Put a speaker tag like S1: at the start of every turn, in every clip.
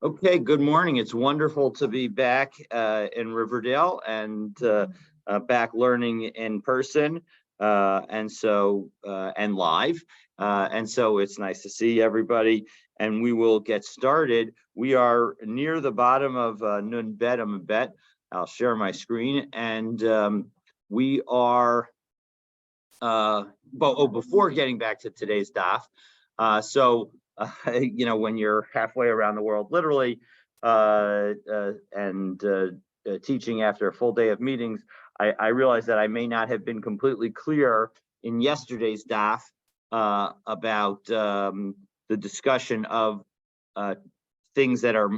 S1: Okay, good morning. It's wonderful to be back in Riverdale and back learning in person and live. And so it's nice to see everybody, and we will get started. We are near the bottom of Nun Bet Bet. I'll share my screen, and we are before getting back to today's daf. When you're halfway around the world, literally, and teaching after a full day of meetings, I realized that I may not have been completely clear in yesterday's daf about the discussion of things that are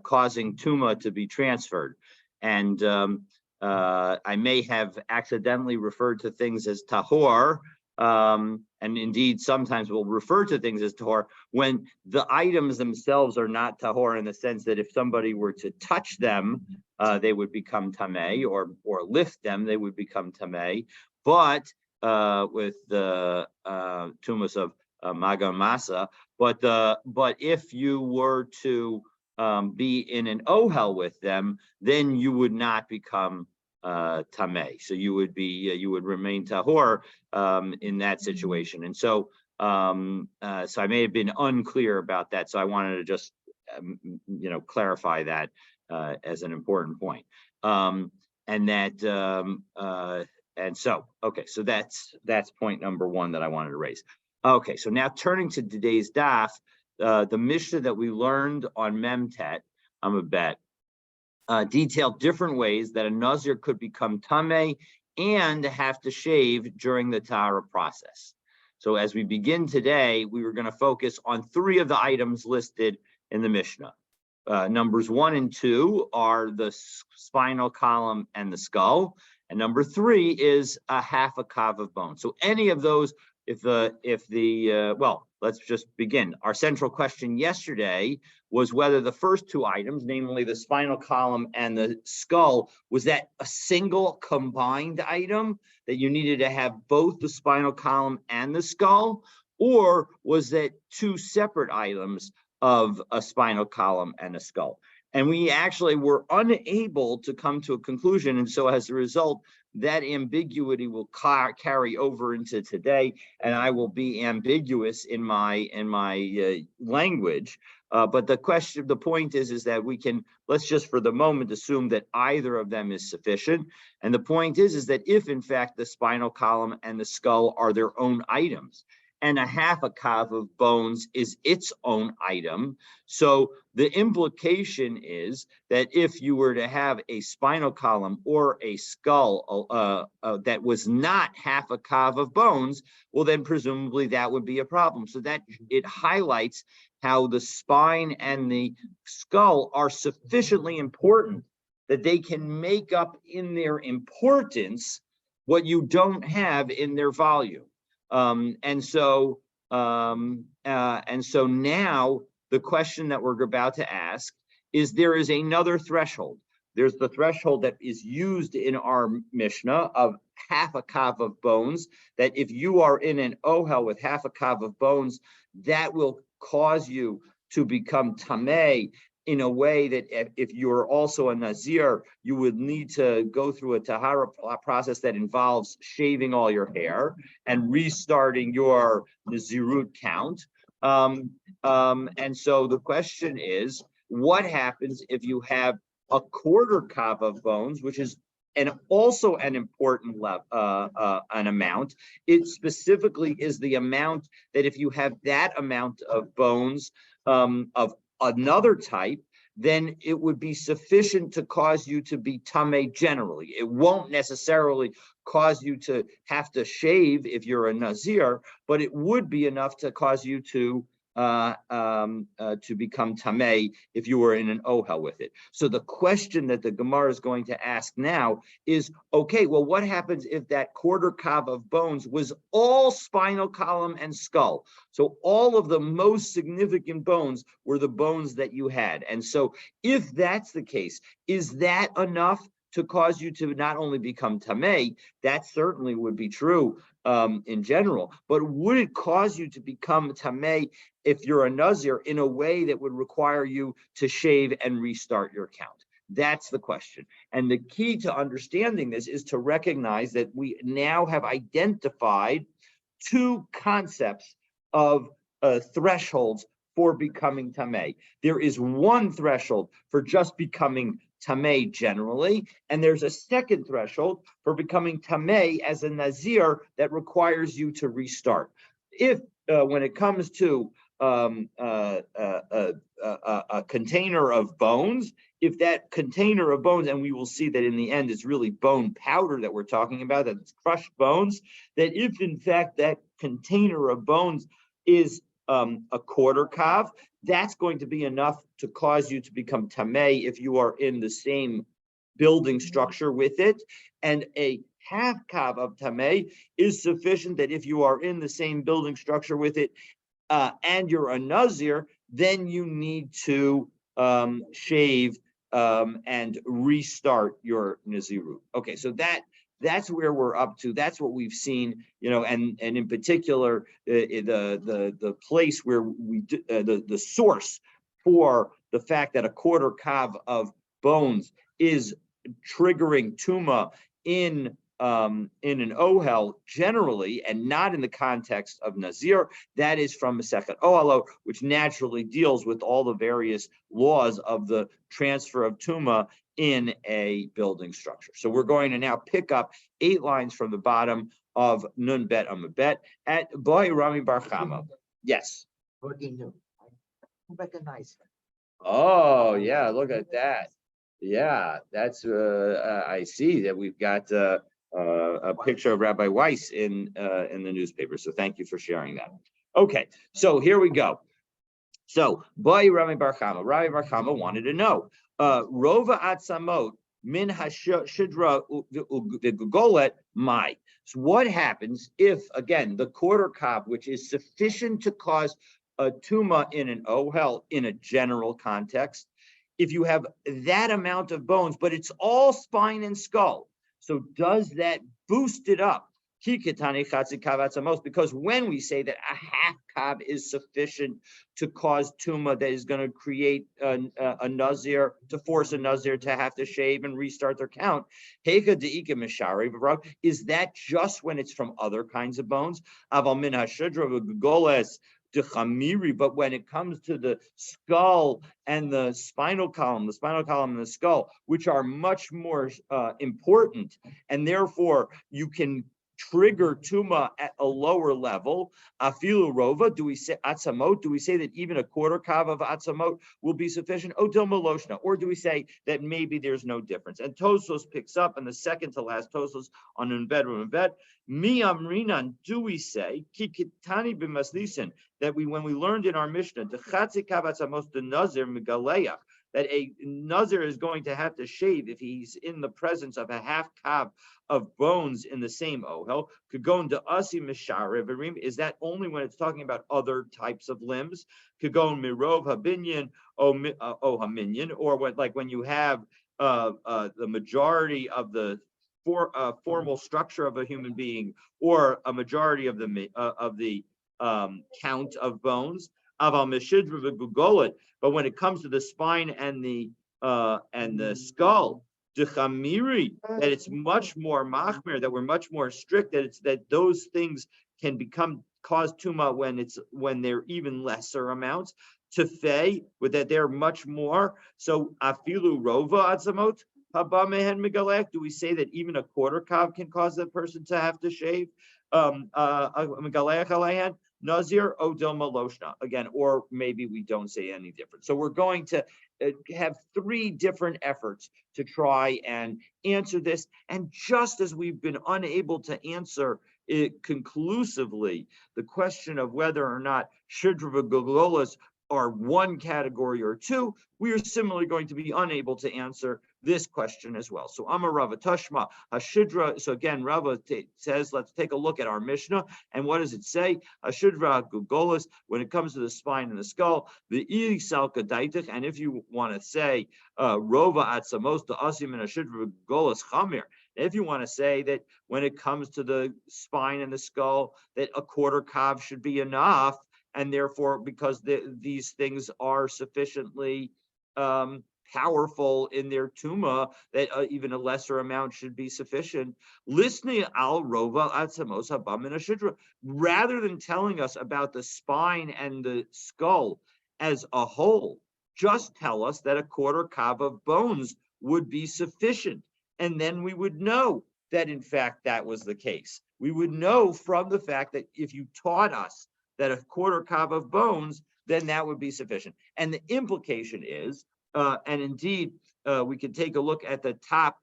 S1: causing tuma to be transferred. And I may have accidentally referred to things as tahor, and indeed sometimes we'll refer to things as tahor when the items themselves are not tahor, in the sense that if somebody were to touch them, they would become tameh, or lift them, they would become tameh. But with the tumas of maga masa, but if you were to be in an ohel with them, then you would not become tameh. So you would remain tahor in that situation. And so I may have been unclear about that. So I wanted to just clarify that as an important point. So that's point number one that I wanted to raise. Okay, so now turning to today's daf, the Mishnah that we learned on Memtet, Amabet, detailed different ways that a Nazir could become tameh and have to shave during the tahara process. So as we begin today, we were going to focus on three of the items listed in the Mishnah. Numbers 1 and 2 are the spinal column and the skull, and number 3 is a half a kav of bone. So any of those, let's just begin. Our central question yesterday was whether the first two items, namely the spinal column and the skull, was that a single combined item that you needed to have both the spinal column and the skull, or was that two separate items of a spinal column and a skull? And we actually were unable to come to a conclusion. And so as a result, that ambiguity will carry over into today, and I will be ambiguous in my language. But the point is that let's just for the moment assume that either of them is sufficient. And the point is that if in fact the spinal column and the skull are their own items, and a half a kav of bones is its own item, so the implication is that if you were to have a spinal column or a skull that was not half a kav of bones, well, then presumably that would be a problem. So that it highlights how the spine and the skull are sufficiently important that they can make up in their importance what you don't have in their volume. And so now the question that we're about to ask is, there is another threshold. There's the threshold that is used in our Mishnah of half a kav of bones, that if you are in an ohel with half a kav of bones, that will cause you to become tameh in a way that if you're also a Nazir, you would need to go through a tahara process that involves shaving all your hair and restarting your Nazirut count. And so the question is, what happens if you have a quarter kav of bones, which is also an important an amount? It specifically is the amount that if you have that amount of bones of another type, then it would be sufficient to cause you to be tameh generally. It won't necessarily cause you to have to shave if you're a Nazir, but it would be enough to cause you to become tameh if you were in an ohel with it. So the question that the Gemara is going to ask now is, okay, well, what happens if that quarter kav of bones was all spinal column and skull? So all of the most significant bones were the bones that you had. And so if that's the case, is that enough to cause you to not only become tameh? That certainly would be true in general, but would it cause you to become tameh if you're a Nazir, in a way that would require you to shave and restart your count? That's the question. And the key to understanding this is to recognize that we now have identified two concepts of thresholds for becoming tamei. There is one threshold for just becoming tamei generally, and there's a second threshold for becoming tamei as a Nazir that requires you to restart. If when it comes to a container of bones, if that container of bones, and we will see that in the end it's really bone powder that we're talking about, that it's crushed bones, that if in fact that container of bones is a quarter kav, that's going to be enough to cause you to become tamei if you are in the same building structure with it. And a half kav of tamei is sufficient that if you are in the same building structure with it and you're a Nazir, then you need to shave and restart your Nazirut. Okay, so that's where we're up to. That's what we've seen, and in particular, the place where we the source for the fact that a quarter kav of bones is triggering tuma in an ohel generally, and not in the context of Nazir. That is from Masechet Ohelo, which naturally deals with all the various laws of the transfer of tuma in a building structure. So we're going to now pick up 8 lines from the bottom of Nun Bet Amud Bet at Boy Rami Bar Chama. Yes.
S2: Recognize.
S1: Oh yeah, look at that. Yeah, that's I see that we've got a picture of Rabbi Weiss in the newspaper. So thank you for sharing that. Okay, so here we go. So, Boy Rami Bar Chama. Rami Bar Chama wanted to know, Rova Atzamot min hashidra u'gugolet mai. So what happens if, again, the quarter kav, which is sufficient to cause a tuma in an ohel in a general context, if you have that amount of bones, but it's all spine and skull, so does that boost it up? Because when we say that a half kav is sufficient to cause tuma that is going to create a Nazir, to force a Nazir to have to shave and restart their count, is that just when it's from other kinds of bones? But when it comes to the skull and the spinal column and the skull, which are much more important, and therefore you can trigger tuma at a lower level, afilu rova, do we say atzamot? Do we say that even a quarter kav of atzamot will be sufficient? Odil maloshna, or do we say that maybe there's no difference? And Tosos picks up in the second to last Tosos on Unbed, mi amrinan, do we say kikitani b'maslisin, that when we learned in our Mishnah the chatzi kav atzamos the nazir megaleach, that a Nazir is going to have to shave if he's in the presence of a half kav of bones in the same ohel. Could go into asi misharev. Is that only when it's talking about other types of limbs? Could go in mirov habinyan o haminyan, or when you have the majority of the formal structure of a human being, or a majority of the count of bones. But when it comes to the spine and the skull, that it's much more machmir, that we're much more strict, that those things can cause tuma when they're even lesser amounts. Tefei, with that they're much more. So afilu rova atzamot haba mehen megalech. Do we say that even a quarter kav can cause that person to have to shave? Megalech alayhan. Nazir Odil Maloshna, again, or maybe we don't say any different. So we're going to have 3 different efforts to try and answer this. And just as we've been unable to answer it conclusively, the question of whether or not Shidra Gogolas are one category or 2, we are similarly going to be unable to answer this question as well. So Amar Rava Tashma Hashidra. So again, Rava says, let's take a look at our Mishnah. And what does it say? Hashidra Gugolas, when it comes to the spine and the skull, the Isalka Daitich. And if you want to say Rova Atzamos the Asim and Hashidra Gugolas Chamir, if you want to say that when it comes to the spine and the skull, that a quarter kav should be enough, and therefore, because these things are sufficiently powerful in their tuma, that even a lesser amount should be sufficient. Listening al rova atzamos habam and ashidra, rather than telling us about the spine and the skull as a whole, just tell us that a quarter kav of bones would be sufficient, and then we would know that in fact that was the case. We would know from the fact that if you taught us that a quarter kav of bones, then that would be sufficient. And the implication is, and indeed, we can take a look at the top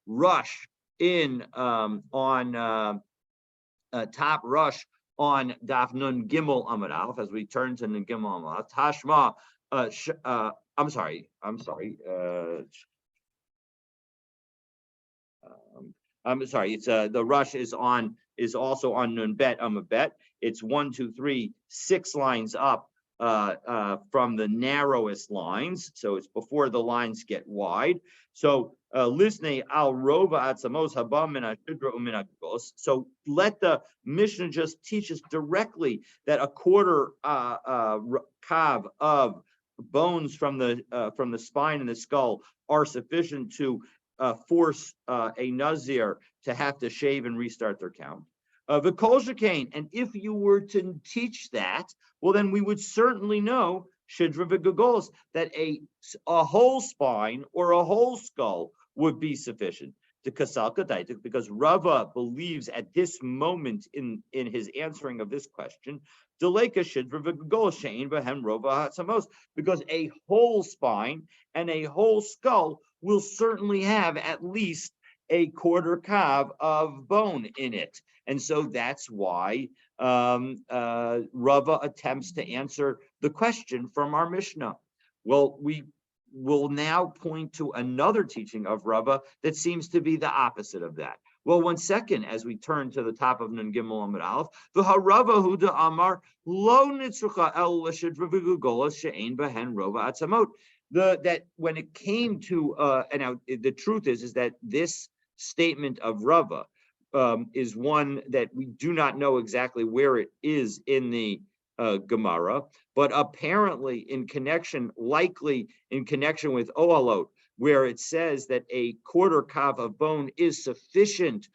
S1: rush in on top rush on Daf Nun Gimel Amud Aleph, as we turn to Nun Gimel Amud Aleph. Tashma, I'm sorry. I'm sorry. It's the rush is also on Nun Bet Amud Bet. It's 1, 2, 3, 6 lines up from the narrowest lines, so it's before the lines get wide. So lisnei al rova atzamos habam min ashidra umin agos. So let the Mishnah just teach us directly that a quarter kav of bones from the spine and the skull are sufficient to force a Nazir to have to shave and restart their count. And if you were to teach that, well, then we would certainly know shidra v'gagolos, that a whole spine or a whole skull would be sufficient. Because Rava believes at this moment in his answering of this question, because a whole spine and a whole skull will certainly have at least a quarter kav of bone in it. And so that's why Rava attempts to answer the question from our Mishnah. Well, we will now point to another teaching of Rava that seems to be the opposite of that. Well, 1 second, as we turn to the top of Nun Gimel Amud Aleph, the Harava Huda Amar Lo Nitzrucha El Shidra V'Gugolas She'ein Behen Rova Atzamot. That when it came to and now the truth is that this statement of Rava is one that we do not know exactly where it is in the Gemara, but apparently likely in connection with Ohalot, where it says that a quarter kav of bone is sufficient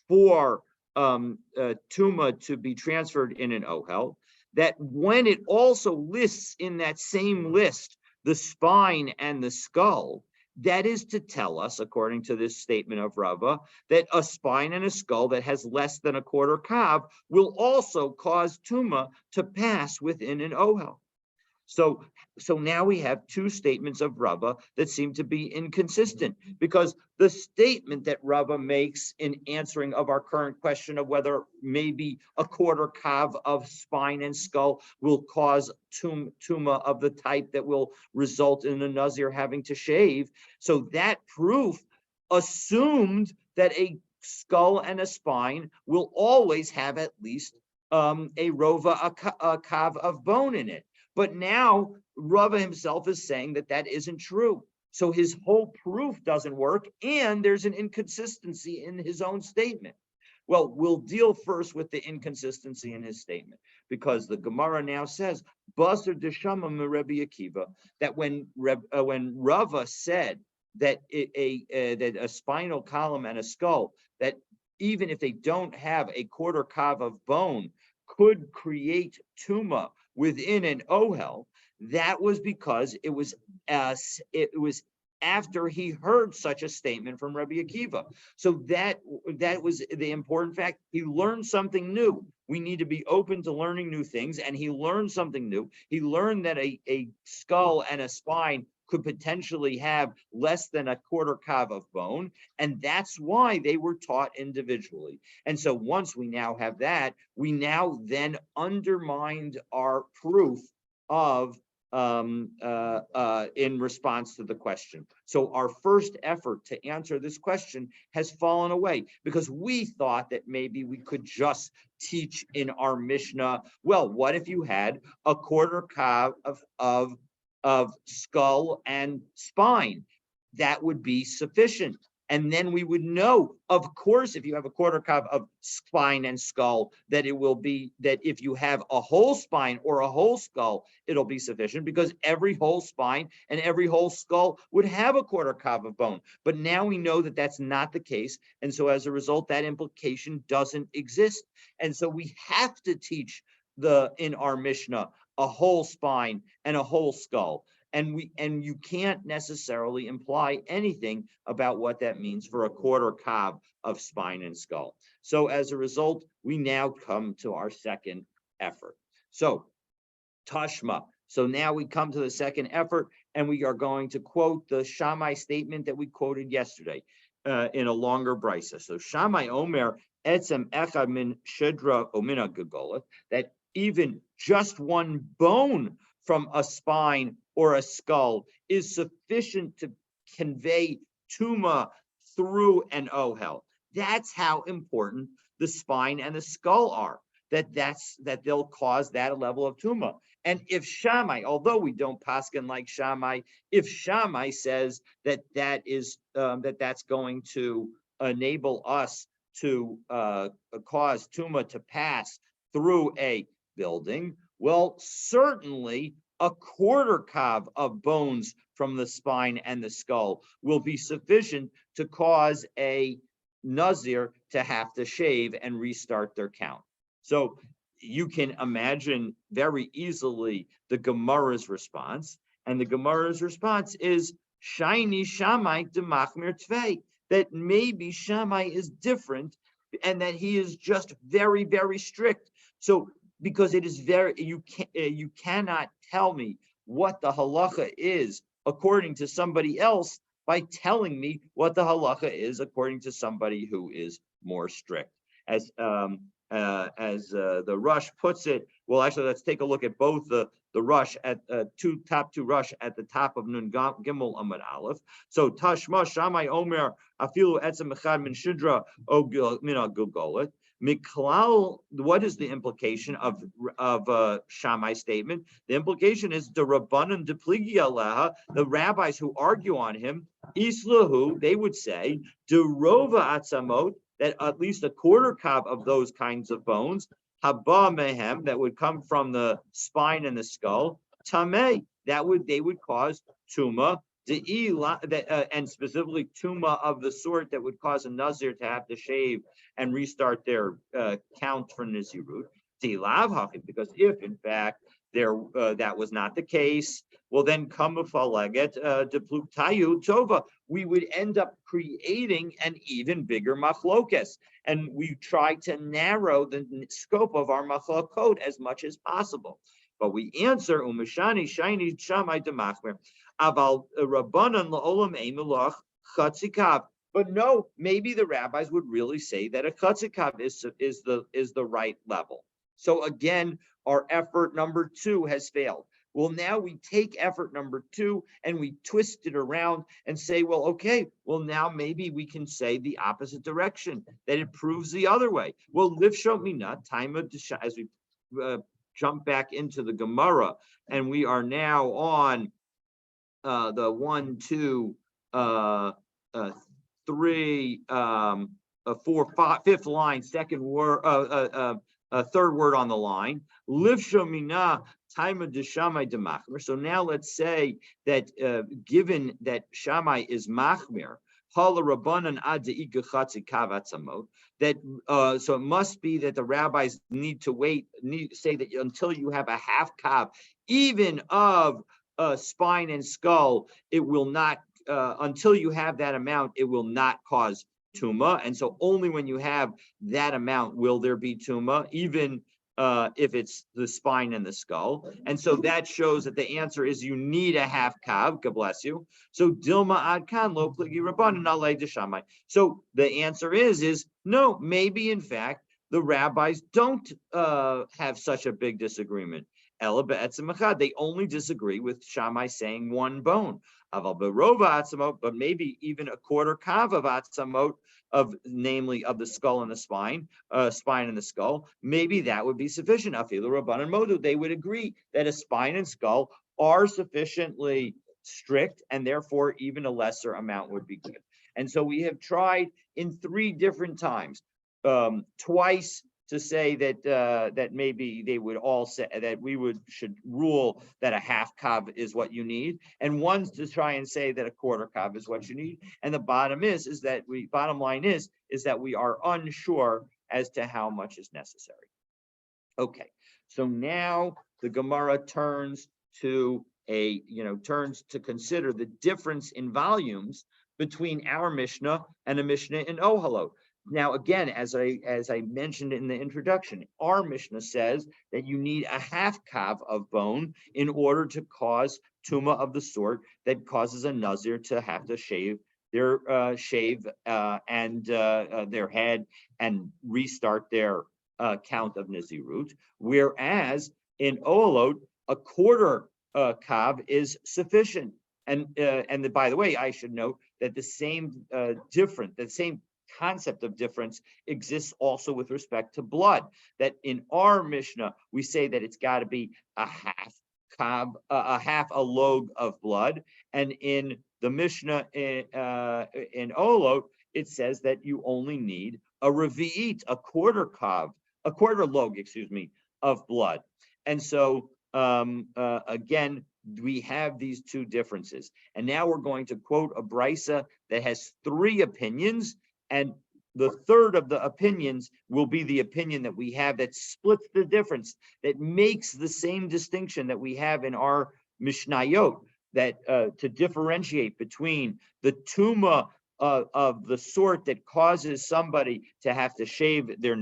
S1: for tuma to be transferred in an ohel, that when it also lists in that same list the spine and the skull, that is to tell us, according to this statement of Rava, that a spine and a skull that has less than a quarter kav will also cause tuma to pass within an ohel. So now we have two statements of Rava that seem to be inconsistent, because the statement that Rava makes in answering of our current question of whether maybe a quarter kav of spine and skull will cause tuma of the type that will result in a Nazir having to shave. So that proof assumed that a skull and a spine will always have at least a rova, a kav of bone in it. But now Rava himself is saying that that isn't true. So his whole proof doesn't work, and there's an inconsistency in his own statement. Well, we'll deal first with the inconsistency in his statement, because the Gemara now says, Basar Deshama Rebbe Akiva, that when Rava said that that a spinal column and a skull, that even if they don't have a quarter kav of bone, could create tuma within an ohel, that was because it was after he heard such a statement from Rabbi Akiva. So that was the important fact. He learned something new. We need to be open to learning new things, and he learned something new. He learned that a skull and a spine could potentially have less than a quarter kav of bone, and that's why they were taught individually. And so once we now have that, we now then undermined our proof of in response to the question. So our first effort to answer this question has fallen away, because we thought that maybe we could just teach in our Mishnah, well, what if you had a quarter kav of skull and spine? That would be sufficient. And then we would know, of course, if you have a quarter kav of spine and skull, that it will be that if you have a whole spine or a whole skull, it'll be sufficient, because every whole spine and every whole skull would have a quarter kav of bone. But now we know that that's not the case. And so as a result, that implication doesn't exist. And so we have to teach in our Mishnah a whole spine and a whole skull. And you can't necessarily imply anything about what that means for a quarter kav of spine and skull. So as a result, we now come to our second effort. So Tashma. So now we come to the second effort, and we are going to quote the Shammai statement that we quoted yesterday in a longer brisa. So Shammai Omer etzem echad min shedra omina gegoleth, that even just one bone from a spine or a skull is sufficient to convey tuma through an ohel. That's how important the spine and the skull are. That they'll cause that level of tuma. And if Shammai, although we don't paskin like Shammai, if Shammai says that that's going to enable us to cause tuma to pass through a building, well, certainly a quarter kav of bones from the spine and the skull will be sufficient to cause a Nazir to have to shave and restart their count. So you can imagine very easily the Gemara's response. And the Gemara's response is, Shiny Shammai de Machmir Tvei, that maybe Shammai is different and that he is just very, very strict. So because it is you cannot tell me what the halacha is according to somebody else by telling me what the halacha is according to somebody who is more strict. As the Rush puts it, well, actually, let's take a look at both the Rush at top two Rush at the top of Nun Gimel Amud Aleph. So Tashma Shammai Omer Afilu Etzem Echad Min Shidra O Mina Gugolet. Miklal, what is the implication of Shammai's statement? The implication is the Rabbanan Depligi Aleha, the rabbis who argue on him, Islahu, they would say, Derova Atzamot, that at least a quarter kav of those kinds of bones, Haba Mehem, that would come from the spine and the skull, Tameh, they would cause Tuma, and specifically tuma of the sort that would cause a Nazir to have to shave and restart their count for Nazirut. Because if in fact that was not the case, well then tova, we would end up creating an even bigger machlokes, and we try to narrow the scope of our machlokot as much as possible. But we answer umashani shiny Shammai demachmer. Aval Rabbanan la'olam emelach chatzikav. But no, maybe the rabbis would really say that a chatzikav is the right level. So again, our effort number 2 has failed. Well, now we take effort number 2 and we twist it around and say, well, okay, well, now maybe we can say the opposite direction, that it proves the other way. Well, livshot mina time as we jump back into the Gemara, and we are now on the 1, 2, 3, 4, 5, fifth line, second word, third word on the line. Livsho mina taima de Shammai de machmir. So now let's say that given that Shammai is machmir, hala rabbanan ad deika chatzi kav atzamot. That so it must be that the rabbis need to say that until you have a half kav, even of spine and skull, it will not, until you have that amount, it will not cause tuma. And so only when you have that amount will there be tuma, even if it's the spine and the skull. And so that shows that the answer is you need a half kav, God bless you. So dilma ad kan lo pligi rabbanan alei de Shammai. So the answer is no, maybe in fact the rabbis don't have such a big disagreement. They only disagree with Shammai saying one bone. But maybe even a quarter kav of atzamot, namely of the skull and the spine and the skull, maybe that would be sufficient. Afilu Rabbanan Modu, they would agree that a spine and skull are sufficiently strict, and therefore even a lesser amount would be good. And so we have tried in 3 different times, twice to say that that maybe they would all say that we should rule that a half kav is what you need, and once to try and say that a quarter kav is what you need. And the bottom line is that we are unsure as to how much is necessary. Okay, so now the Gemara turns to consider the difference in volumes between our Mishnah and a Mishnah in Ohalot. Now, again, as I mentioned in the introduction, our Mishnah says that you need a half kav of bone in order to cause tumah of the sort that causes a Nazir to have to shave their head and restart their count of Nazirut, whereas in Ohalot, a quarter kav is sufficient. And by the way, I should note that the same concept of difference exists also with respect to blood. That in our Mishnah, we say that it's got to be a half a log of blood, and in the Mishnah in Ohalot, it says that you only need a revi'it, a quarter log, of blood. And so again, we have these 2 differences. And now we're going to quote a brisa that has 3 opinions, and the third of the opinions will be the opinion that we have that splits the difference, that makes the same distinction that we have in our Mishnayot, that to differentiate between the tumah of the sort that causes somebody to have to shave their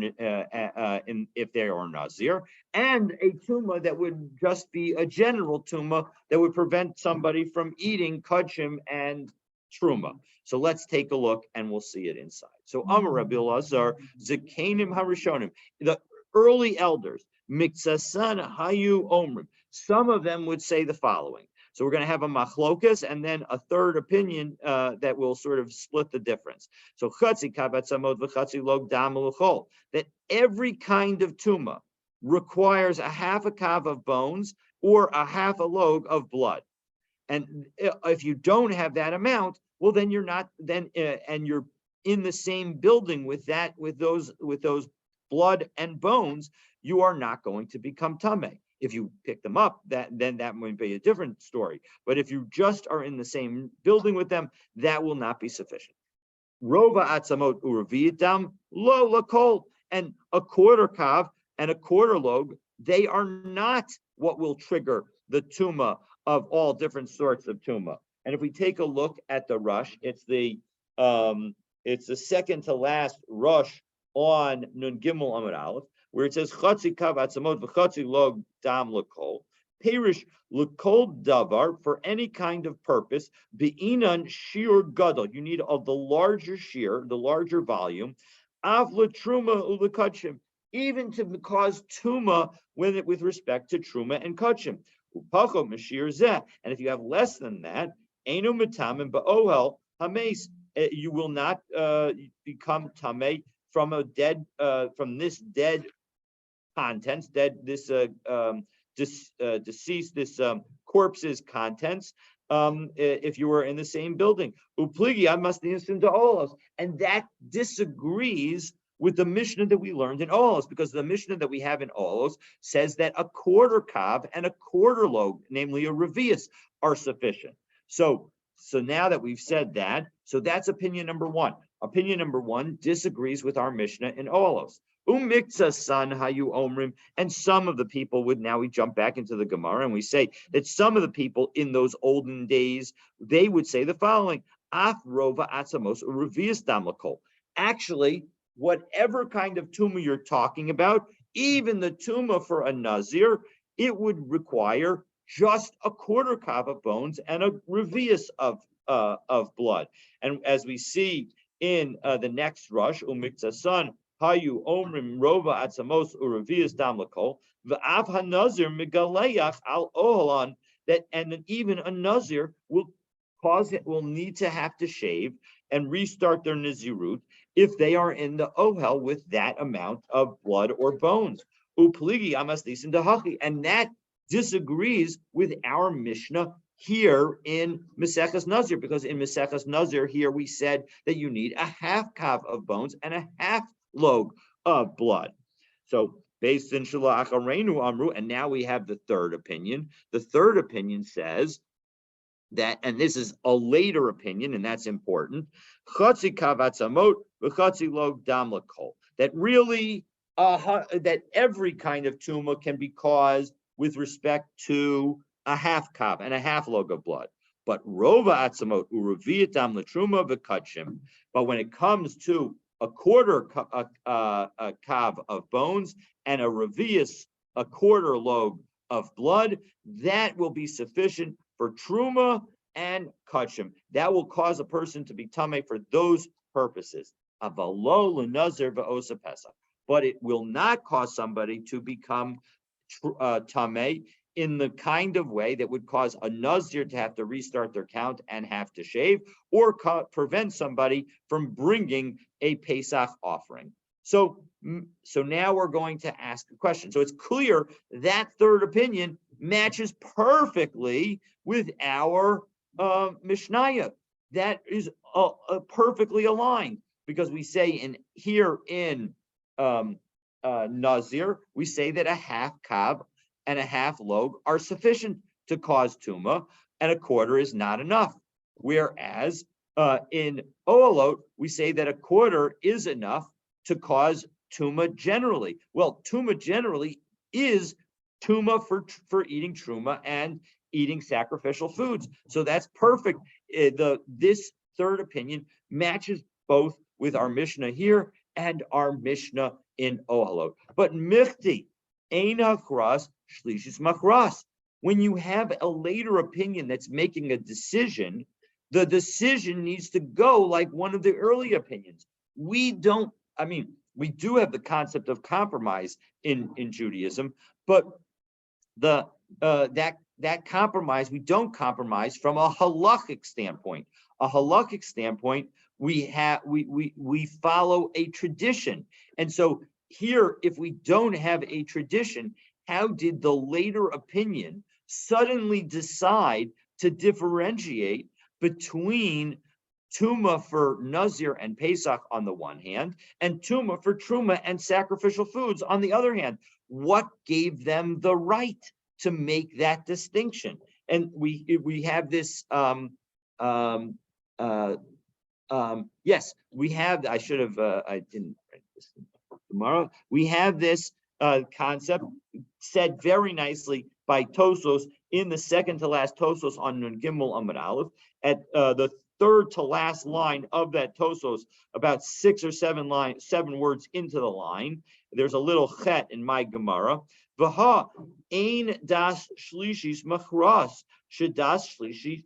S1: if they are Nazir, and a tumah that would just be a general tumah that would prevent somebody from eating kachim and truma. So let's take a look and we'll see it inside. So Amar Rabbi Elazar, Zekanim Harishonim, the early elders, Miksasan Hayu Omrim, some of them would say the following. So we're going to have a machlokas and then a third opinion that will sort of split the difference. So chatzi kabatzamot v'chatzi log dam l'chol, that every kind of tuma requires a half a kav of bones or a half a log of blood. And if you don't have that amount, well, then you're not and you're in the same building with those blood and bones, you are not going to become tameh. If you pick them up, then that might be a different story. But if you just are in the same building with them, that will not be sufficient. Rova atzamot uraviyatam lo lakol, and a quarter kav and a quarter log, they are not what will trigger the tumah of all different sorts of tumah. And if we take a look at the rush, it's the second to last rush on Nun Gimel Amud Aleph, where it says Chatzi Kav Atzamot v'Chatzi Log Dam L'Kol. Perish L'Kol Davar, for any kind of purpose. Be'inan Shir Gadol, you need of the larger shear, the larger volume. Av L'Truma U'L'Kachim, even to cause tuma with respect to truma and kachim. Upacho Mashir Zeh, and if you have less than that, Einu Mitamin Ba'ohel Hames, you will not become tameh from this dead contents, deceased, corpse's contents, if you were in the same building. Upligi, I must listen to Olos, and that disagrees with the Mishnah that we learned in Olos, because the Mishnah that we have in Olos says that a quarter kav and a quarter log, namely a revius, are sufficient. So now that we've said that, so that's opinion number 1. Opinion number 1 disagrees with our Mishnah in Olos. Umikza san hayu omrim, and some of the people would, now we jump back into the Gemara and we say that some of the people in those olden days, they would say the following: Af rova atzamos urevius damlakol. Actually, whatever kind of tumah you're talking about, even the tumah for a Nazir, it would require just a quarter kav of bones and a revius of blood. And as we see in the next rush, umikzasan hayu omrim rova atzamos urevius damlakol v'av hanazir megaleach al ohalan, that and even a Nazir will need to have to shave and restart their Nazirut if they are in the ohel with that amount of blood or bones. Upligi amas lisin dahachi, and that disagrees with our Mishnah here in Maseches Nazir, because in Maseches Nazir here we said that you need a half kav of bones and a half log of blood. So based in Shalach Areinu Amru, and now we have the third opinion. The third opinion says that, and this is a later opinion, and that's important, Chatzi kav atzamot v'chatzi log dam lakol, that really that every kind of tumor can be caused with respect to a half kav and a half log of blood. But rova atzamot uraviyat dam latruma v'katshim. But when it comes to a quarter kav of bones and a revius, a quarter log of blood, that will be sufficient for truma and kachim. That will cause a person to be tameh for those purposes. Avalo l'nazir v'osa pesach. But it will not cause somebody to become tameh in the kind of way that would cause a nazir to have to restart their count and have to shave, or prevent somebody from bringing a Pesach offering. So now we're going to ask a question. So it's clear that third opinion matches perfectly with our Mishnaya. That is perfectly aligned, because we say in Nazir, we say that a half kav and a half log are sufficient to cause tuma, and a quarter is not enough. Whereas in Ohalot, we say that a quarter is enough to cause tuma generally. Well, tuma generally is tuma for eating truma and eating sacrificial foods. So that's perfect. This third opinion matches both with our Mishnah here and our Mishnah in Ohalot. But michti ein hakras shlishis makras. When you have a later opinion that's making a decision, the decision needs to go like one of the early opinions. We do have the concept of compromise in Judaism, but that compromise, we don't compromise from a halachic standpoint. A halachic standpoint, we follow a tradition. And so here, if we don't have a tradition, how did the later opinion suddenly decide to differentiate between Tuma for Nazir and Pesach on the one hand, and Tuma for Truma and sacrificial foods on the other hand? What gave them the right to make that distinction? And we have this. Yes, we have. I should have. I didn't write this tomorrow. We have this concept said very nicely by Tosos in the second to last Tosos on Nun Gimel Amud Aleph, at the third to last line of that Tosos, about 6 or 7 words into the line. There's a little chet in my Gemara. V'ha ein das shlishis machras shedas shlishis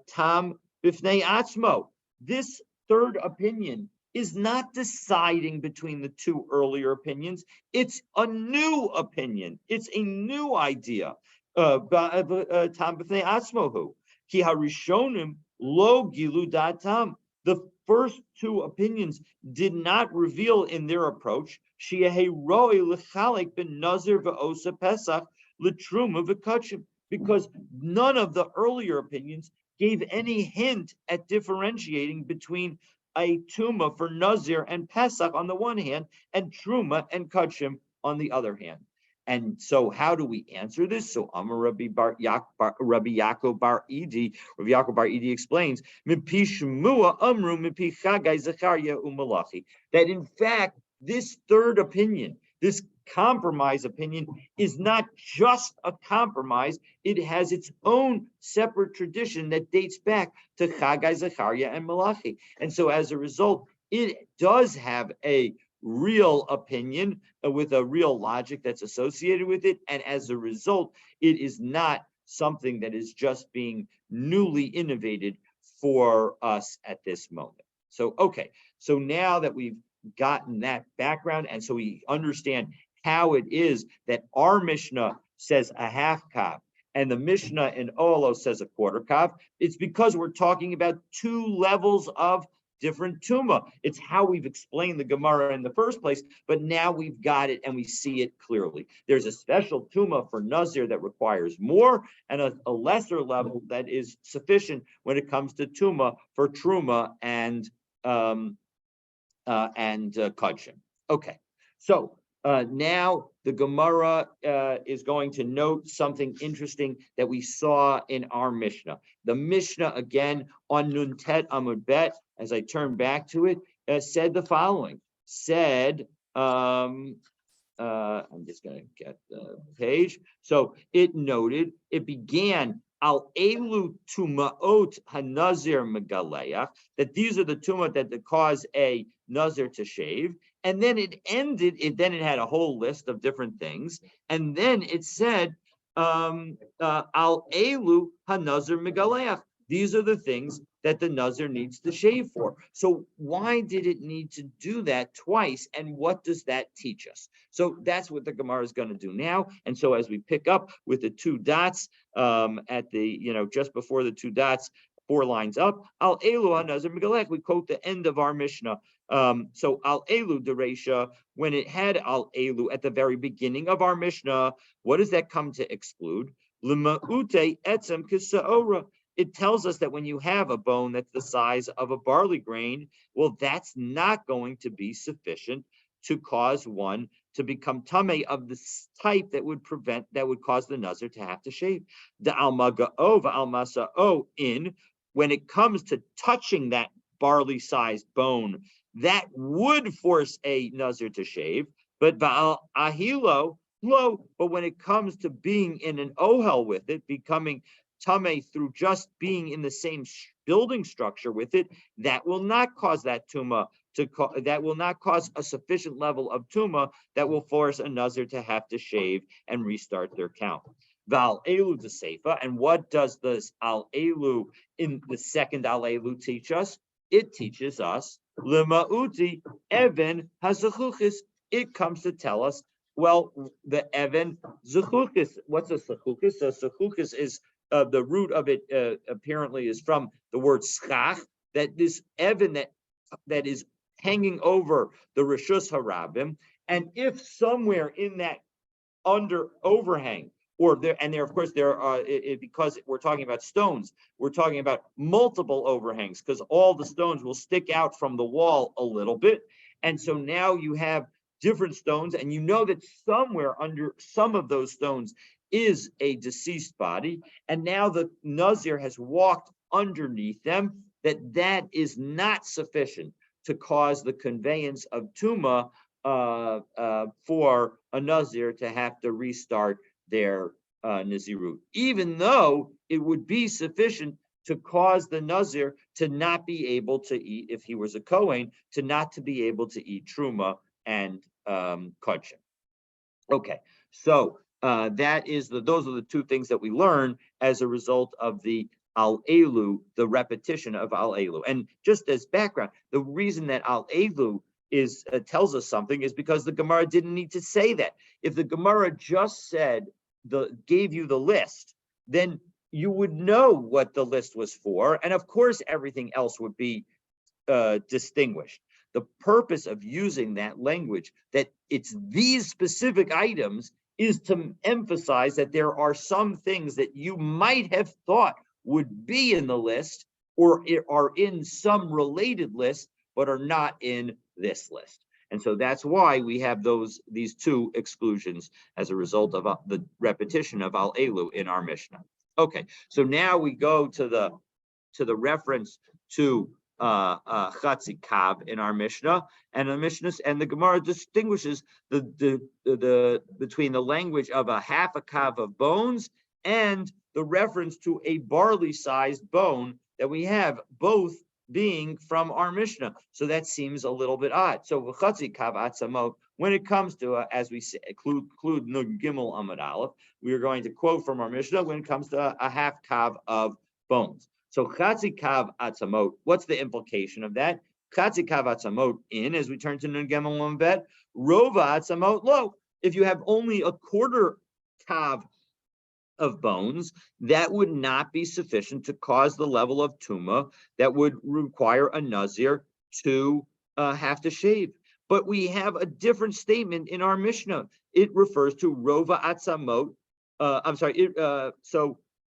S1: tam bifnei atzmo. This third opinion is not deciding between the two earlier opinions. It's a new opinion. It's a new idea. Tam b'fnei atzmohu ki harishonim lo gilu datam. The first two opinions did not reveal in their approach she'ehei roi l'chalek ben nazir v'osa pesach l'truma v'kachim, because none of the earlier opinions gave any hint at differentiating between a tuma for Nazir and Pesach on the one hand, and Truma and Kachim on the other hand. And so how do we answer this? So Amar Rabbi Yaakov Bar Idi, Rabbi Yaakov Bar Idi explains, Mipi Shmua Amru Mipi Chagai Zechariah Umalachi, that in fact, this third opinion, this compromise opinion, is not just a compromise. It has its own separate tradition that dates back to Chagai, Zechariah, and Malachi. And so as a result, it does have a real opinion with a real logic that's associated with it. And as a result, it is not something that is just being newly innovated for us at this moment. So, okay, so now that we've gotten that background, and so we understand how it is that our Mishnah says a half kav and the Mishnah in Olo says a quarter kav, it's because we're talking about two levels of different tuma. It's how we've explained the Gemara in the first place, but now we've got it and we see it clearly. There's a special tuma for Nazir that requires more, and a lesser level that is sufficient when it comes to tuma for truma and kudshim. Okay, so now the Gemara is going to note something interesting that we saw in our Mishnah. The Mishnah, again, on Nuntet Amud Bet, as I turn back to it, said the following. Said, I'm just going to get the page. So it noted, it began, Al elu tumaot hanazir megaleach, that these are the tumah that cause a nazir to shave. And then it ended, then it had a whole list of different things. And then it said, Al elu hanazir megaleach. These are the things that the nazir needs to shave for. So why did it need to do that twice? And what does that teach us? So that's what the Gemara is going to do now. And so as we pick up with the two dots at the, just before the two dots, 4 lines up, Al elu hanazir megalech, we quote the end of our Mishnah. So Al elu dereisha, when it had Al elu at the very beginning of our Mishnah, what does that come to exclude? L'ma'ute etzem kisaora. It tells us that when you have a bone that's the size of a barley grain, well, that's not going to be sufficient to cause one to become tameh of the type that would cause the nazir to have to shave. The almaga'o v'almasa'o in, when it comes to touching that barley-sized bone, that would force a nazir to shave, but ba'al ahilo, low. But when it comes to being in an ohel with it, becoming tameh through just being in the same building structure with it, that will not cause that tuma that will not cause a sufficient level of tuma that will force a nazir to have to shave and restart their count. Val elu de seifa, and what does this al elu in the second al elu teach us? It teaches us lema'uti even hazachuchis. It comes to tell us, well, the even zachuchis. What's a zachuchis? So zachuchis is the root of it apparently is from the word schach, that this even that is hanging over the Rishus Harabim, and if somewhere in that under overhang, or there, and there, of course, there are, because we're talking about stones, we're talking about multiple overhangs, because all the stones will stick out from the wall a little bit, and so now you have different stones, and you know that somewhere under some of those stones is a deceased body, and now the Nazir has walked underneath them, that is not sufficient to cause the conveyance of Tuma for a Nazir to have to restart their Nazirut, even though it would be sufficient to cause the Nazir to not be able to eat, if he was a Kohen, to not to be able to eat Truma and Kudshim. Okay, so those are the two things that we learn as a result of the Al Elu, the repetition of Al Elu. And just as background, the reason that Al Elu tells us something is because the Gemara didn't need to say that. If the Gemara just gave you the list, then you would know what the list was for, and of course everything else would be distinguished. The purpose of using that language, that it's these specific items, is to emphasize that there are some things that you might have thought would be in the list or are in some related list, but are not in this list. And so that's why we have these two exclusions as a result of the repetition of Al Elu in our Mishnah. Okay, so now we go to the reference to Chatzi Kav in our Mishnah, and the Gemara distinguishes the between the language of a half a kav of bones and the reference to a barley-sized bone that we have, both being from our Mishnah. So that seems a little bit odd. So Chatzi Kav Atzamot, when it comes to as we say, include Nun Gimel Amud Aleph, we are going to quote from our Mishnah when it comes to a half kav of bones. So Chatzi Kav Atzamot, what's the implication of that? Chatzi Kav Atzamot in, as we turn to Nun Gimel Amud Bet, Rova Atzamot lo. If you have only a quarter kav of bones, that would not be sufficient to cause the level of tuma that would require a nazir to have to shave. But we have a different statement in our Mishnah. It refers to Rova Atzamot. I'm sorry.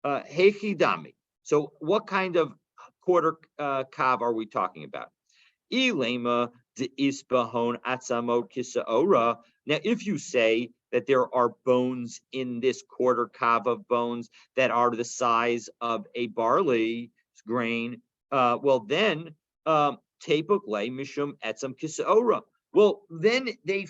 S1: Hechidami. So what kind of quarter kav are we talking about? Ilema de isbahon atzamot kisaora. Now, if you say that there are bones in this quarter kav of bones that are the size of a barley grain, well, then tepuk le mishum etzam kisaora. Well, then they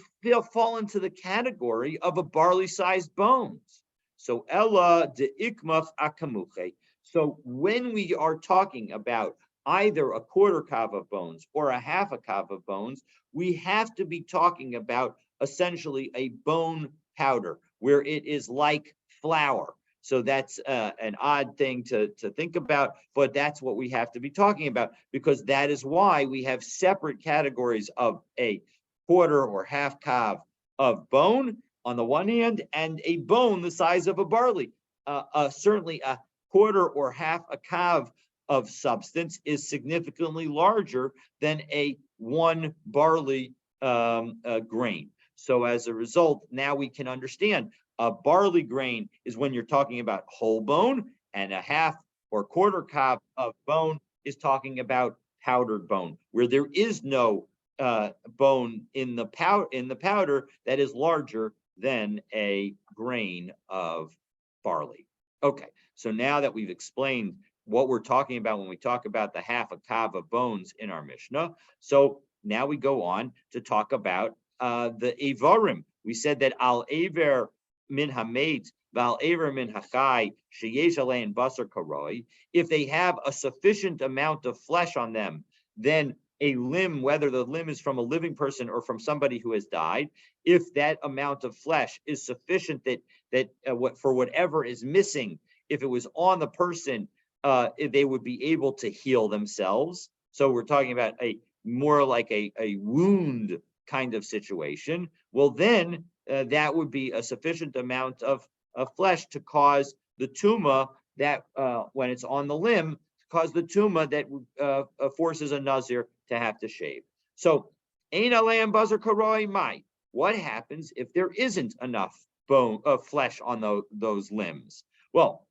S1: fall into the category of a barley-sized bones. So ella de ikmaf akamuche. So when we are talking about either a quarter kav of bones or a half a kav of bones, we have to be talking about essentially a bone powder where it is like flour. So that's an odd thing to think about, but that's what we have to be talking about, because that is why we have separate categories of a quarter or half kav of bone on the one hand, and a bone the size of a barley. Certainly a quarter or half a kav of substance is significantly larger than a one barley grain. So as a result, now we can understand a barley grain is when you're talking about whole bone, and a half or quarter kav of bone is talking about powdered bone, where there is no bone in the powder that is larger than a grain of barley. Okay, so now that we've explained what we're talking about when we talk about the half a kav of bones in our Mishnah, so now we go on to talk about the Evarim. We said that al Aver min hamet val Aver min hachai sheyesh alein basar karoi. If they have a sufficient amount of flesh on them, then a limb, whether the limb is from a living person or from somebody who has died, if that amount of flesh is sufficient that for whatever is missing, if it was on the person, they would be able to heal themselves. So we're talking about a more like a wound kind of situation. Well, then that would be a sufficient amount of flesh to cause the tumah that when it's on the limb, cause the tumah that forces a Nazir to have to shave. So, ein aleim bazar karoi mai. What happens if there isn't enough bone flesh on those limbs? Well,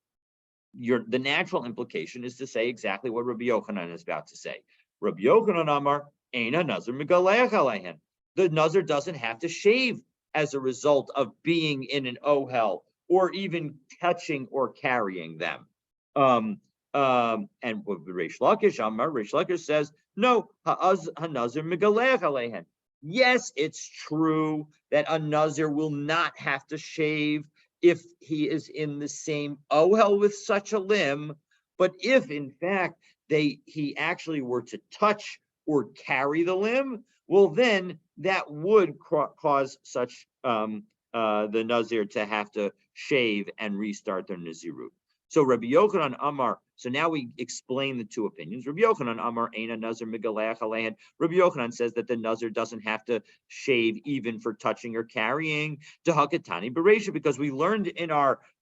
S1: the natural implication is to say exactly what Rabbi Yochanan is about to say. Rabbi Yochanan Amar ein Nazir megaleach aleihen. The Nazir doesn't have to shave as a result of being in an ohel or even touching or carrying them. And with Reish Lakish, Reish Lakish says, no, ha-nazir megaleach aleihen. Yes, it's true that a Nazir will not have to shave if he is in the same ohel with such a limb, but if in fact he actually were to touch or carry the limb, well, then that would cause such the Nazir to have to shave and restart their Nazirut. So Rabbi Yochanan Amar, so now we explain the two opinions. Rabbi Yochanan Amar Eina Nazir Megaleach Aleihen. Rabbi Yochanan says that the Nazir doesn't have to shave even for touching or carrying. Dehakatani Bereisha, because we learned in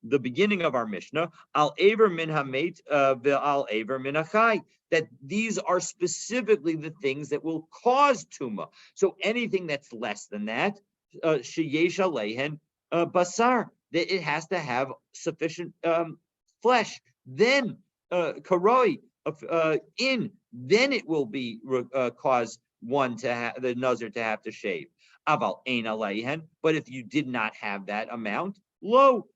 S1: the beginning of our Mishnah, Al Aver Min Hamet Ve'al Aver Min Achai, that these are specifically the things that will cause tumah. So anything that's less than that, Sheyesh Aleihen Basar, that it has to have sufficient flesh, then karoi then it will be cause one to the Nazir to have to shave. Aval ein aleihen, but if you did not have that amount,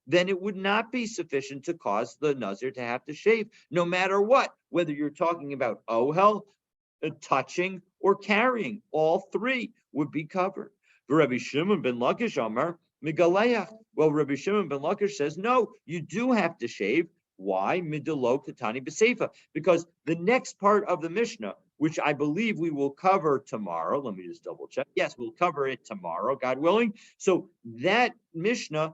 S1: then it would not be sufficient to cause the Nazir to have to shave, no matter what, whether you're talking about ohel, touching, or carrying. All three would be covered. Rabbi Shimon ben Lakish Amar Megaleach. Well, Rabbi Shimon ben Lakish says, no, you do have to shave. Why? Midelo Katani B'Seifa. Because the next part of the Mishnah, which I believe we will cover tomorrow, let me just double check. Yes, we'll cover it tomorrow, God willing. So that Mishnah,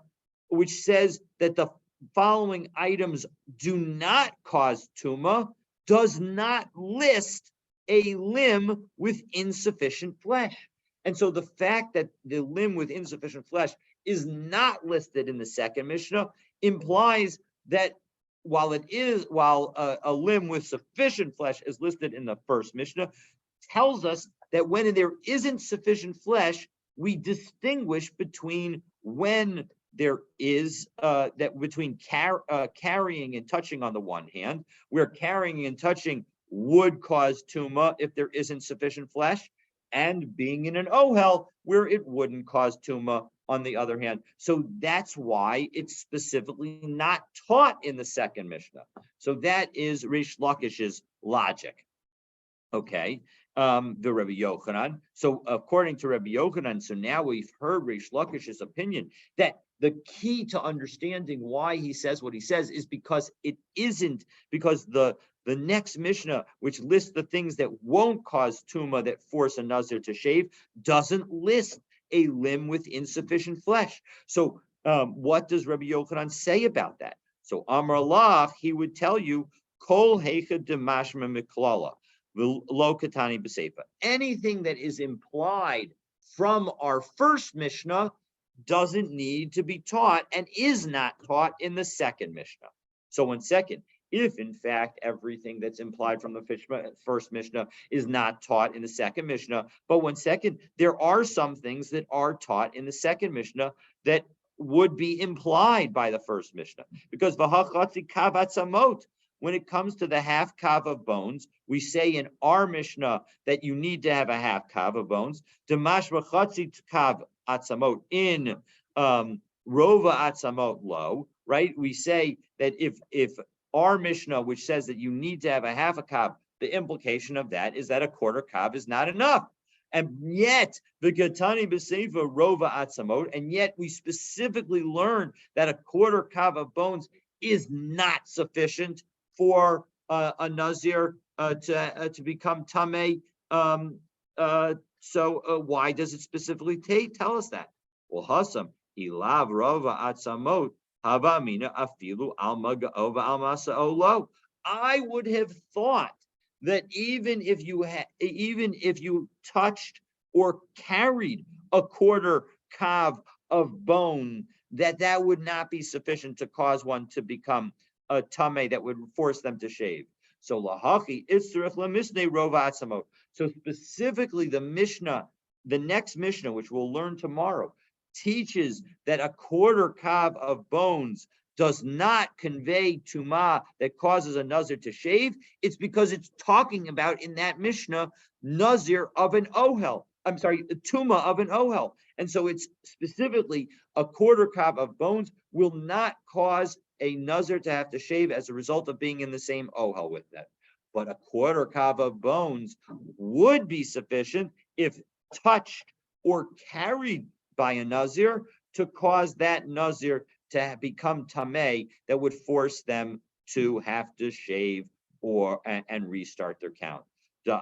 S1: which says that the following items do not cause tumah, does not list a limb with insufficient flesh. And so the fact that the limb with insufficient flesh is not listed in the second Mishnah implies that while a limb with sufficient flesh is listed in the first Mishnah, tells us that when there isn't sufficient flesh, we distinguish between when there is that between carrying and touching on the one hand, where carrying and touching would cause tuma if there isn't sufficient flesh, and being in an ohel where it wouldn't cause tuma on the other hand. So that's why it's specifically not taught in the second Mishnah. So that is Rish Lakish's logic. Okay, the Rabbi Yochanan. So according to Rabbi Yochanan, so now we've heard Rish Lakish's opinion that the key to understanding why he says what he says is because it isn't, because the next Mishnah, which lists the things that won't cause tuma that force a Nazir to shave, doesn't list a limb with insufficient flesh. So what does Rabbi Yochanan say about that? So Amar Lach, he would tell you, Kol Heicha Demashma Miklala, Lo Katani B'Seifa. Anything that is implied from our first Mishnah doesn't need to be taught and is not taught in the second Mishnah. So in second, if in fact everything that's implied from the first Mishnah is not taught in the second Mishnah, but when second, there are some things that are taught in the second Mishnah that would be implied by the first Mishnah. Because v'hachatzi kav atzamot, when it comes to the half kav of bones, we say in our Mishnah that you need to have a half kav of bones. Demash v'chatzi kav atzamot in rova atzamot lo, right? We say that if our Mishnah, which says that you need to have a half a kav, the implication of that is that a quarter kav is not enough. And yet, the Gatani B'Seifa Rova Atzamot, and yet we specifically learn that a quarter kav of bones is not sufficient for a Nazir to become Tameh. So why does it specifically tell us that? Well, Hasam, Ilav Rova Atzamot, I would have thought that even if you touched or carried a quarter kav of bone, that would not be sufficient to cause one to become a tameh that would force them to shave. So lahachi itzrich lemisnei rova atzamot. So specifically, the Mishnah, the next Mishnah, which we'll learn tomorrow, teaches that a quarter kav of bones does not convey tuma that causes a Nazir to shave. It's because it's talking about in that Mishnah Nazir of an ohel. I'm sorry, tuma of an ohel. And so it's specifically a quarter kav of bones will not cause a Nazir to have to shave as a result of being in the same ohel with them. But a quarter kav of bones would be sufficient if touched or carried by a Nazir to cause that Nazir to become tameh that would force them to have to shave and restart their count. That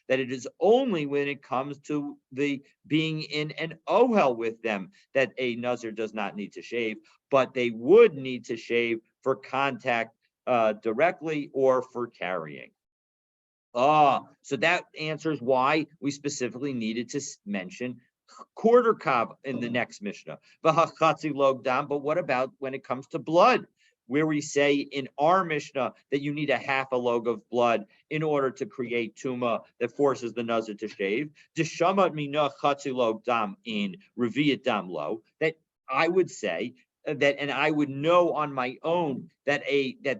S1: it is only when it comes to the being in an ohel with them that a Nazir does not need to shave, but they would need to shave for contact directly or for carrying. So that answers why we specifically needed to mention quarter kav in the next Mishnah. But what about when it comes to blood, where we say in our Mishnah that you need a half a log of blood in order to create tuma that forces the Nazir to shave? Deshamat mina chatzi log dam in reviyat dam lo. That I would say that, and I would know on my own that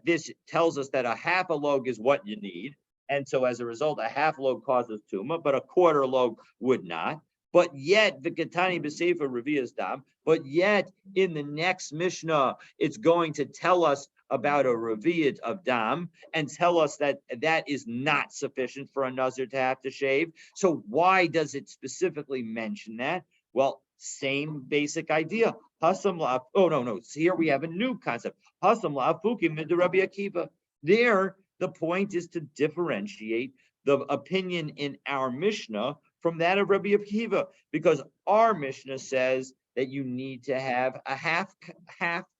S1: this tells us that a half a log is what you need. And so as a result, a half log causes tuma, but a quarter log would not. But yet, v'katani b'seifa reviyas dam. But yet, in the next Mishnah, it's going to tell us about a reviyat of dam and tell us that that is not sufficient for a Nazir to have to shave. So why does it specifically mention that? Well, same basic idea. Hasam la. Oh no. So here we have a new concept. Hasam la afukim mid Rabbi Akiva. There, the point is to differentiate the opinion in our Mishnah from that of Rabbi Akiva, because our Mishnah says that you need to have a half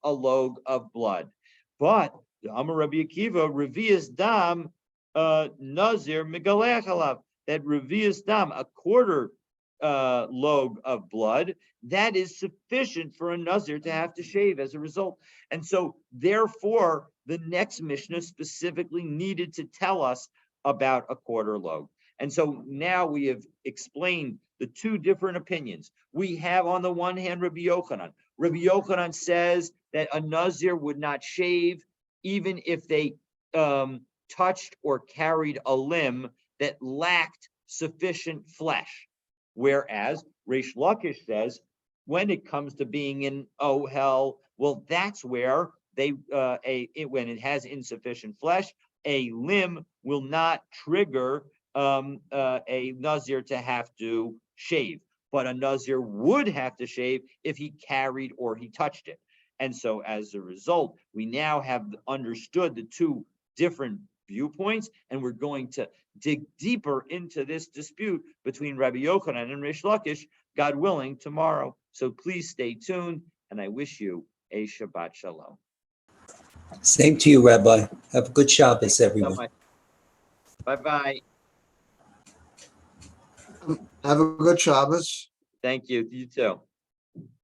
S1: a log of blood. But the Amar Rabbi Akiva, Revius Dam Nazir Megalech Alav, that Revius Dam, a quarter log of blood, that is sufficient for a Nazir to have to shave as a result. And so therefore, the next Mishnah specifically needed to tell us about a quarter log. And so now we have explained the two different opinions. We have on the one hand, Rabbi Yochanan. Rabbi Yochanan says that a Nazir would not shave even if they touched or carried a limb that lacked sufficient flesh. Whereas Reish Lakish says, when it comes to being in Ohel, well, that's where they when it has insufficient flesh, a limb will not trigger a Nazir to have to shave, but a Nazir would have to shave if he carried or he touched it. And so as a result, we now have understood the two different viewpoints, and we're going to dig deeper into this dispute between Rabbi Yochanan and Reish Lakish, God willing, tomorrow. So please stay tuned, and I wish you a Shabbat Shalom.
S2: Same to you, Rabbi. Have a good Shabbos, everyone.
S1: So bye-bye.
S3: Have a good Shabbos.
S1: Thank you. You too.